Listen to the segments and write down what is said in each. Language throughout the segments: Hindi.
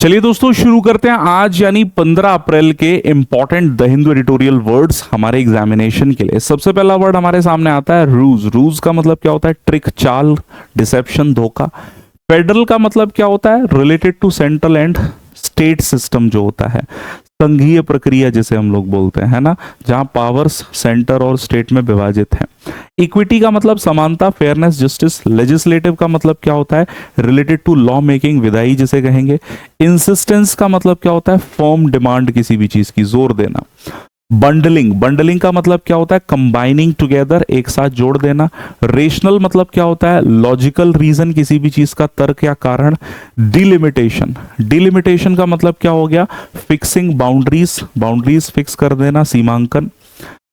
चलिए दोस्तों शुरू करते हैं आज यानी 15 अप्रैल के important the Hindu editorial words हमारे एग्जामिनेशन के लिए। सबसे पहला वर्ड हमारे सामने आता है रूज। रूज का मतलब क्या होता है? ट्रिक, चाल, डिसेप्शन, धोखा। फेडरल का मतलब क्या होता है? Related to central and state system जो होता है, संघीय प्रक्रिया जिसे हम लोग बोलते हैं, है ना, जहां पावर्स सेंटर और स्टेट में विभाजित हैं। इक्विटी का मतलब समानता, फेयरनेस, जस्टिस। लेजिस्लेटिव का मतलब क्या होता है? रिलेटेड टू लॉ मेकिंग, विधायी जिसे कहेंगे। इंसिस्टेंस का मतलब क्या होता है? फर्म डिमांड किसी भी चीज की, जोर देना। बंडलिंग, बंडलिंग का मतलब क्या होता है? कंबाइनिंग टुगेदर, एक साथ जोड़ देना। रेशनल मतलब क्या होता है? लॉजिकल रीजन, किसी भी चीज का तर्क या कारण। डिलिमिटेशन, डिलिमिटेशन का मतलब क्या हो गया? फिक्सिंग बाउंड्रीज, बाउंड्रीज फिक्स कर देना, सीमांकन।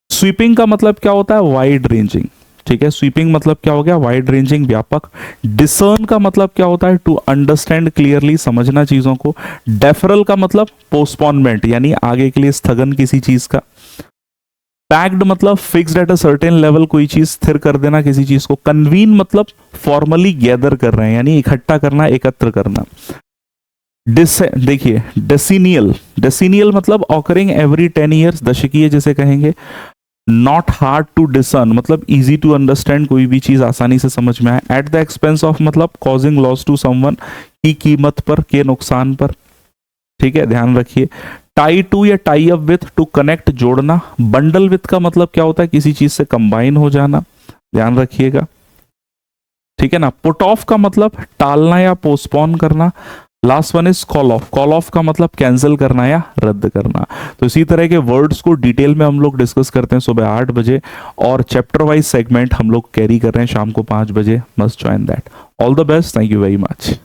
स्वीपिंग का मतलब क्या होता है? वाइड रेंजिंग, ठीक है, स्वीपिंग मतलब क्या हो गया? वाइड रेंजिंग, व्यापक। डिसर्न का मतलब क्या होता है? टू अंडरस्टैंड क्लियरली, समझना चीजों को। डेफरल का मतलब पोस्टपोनमेंट यानी आगे के लिए स्थगन किसी चीज का। पैक्ड मतलब fixed at a certain level, कोई चीज स्थिर कर देना किसी चीज को। कन्वीन मतलब फॉर्मली गैदर कर रहे हैं यानी इकट्ठा करना, एकत्र करना। देखिए डेसिनियल, डेसिनियल मतलब ऑकरिंग एवरी 10 ईयर्स, दशकीय जिसे कहेंगे। नॉट हार्ड टू डिसर्न मतलब इजी टू अंडरस्टैंड, कोई भी चीज आसानी से समझ में आए। एट द एक्सपेंस ऑफ मतलब कॉजिंग लॉस टू समवन, की कीमत पर, के नुकसान पर, ठीक है, ध्यान रखिए। टाई टू या tie up with, to connect, जोड़ना। बंडल विथ का मतलब क्या होता है? किसी चीज से कंबाइन हो जाना, ध्यान रखिएगा, ठीक है ना। पुट ऑफ का मतलब टालना या पोस्टपोन करना। Last one is call of, call of का मतलब कैंसिल करना या रद्द करना। तो इसी तरह के वर्ड्स को डिटेल में हम लोग डिस्कस करते हैं सुबह 8 बजे, और चैप्टर वाइज सेगमेंट हम लोग कैरी कर रहे हैं शाम को 5 बजे। Must join that. All the best, thank you very much.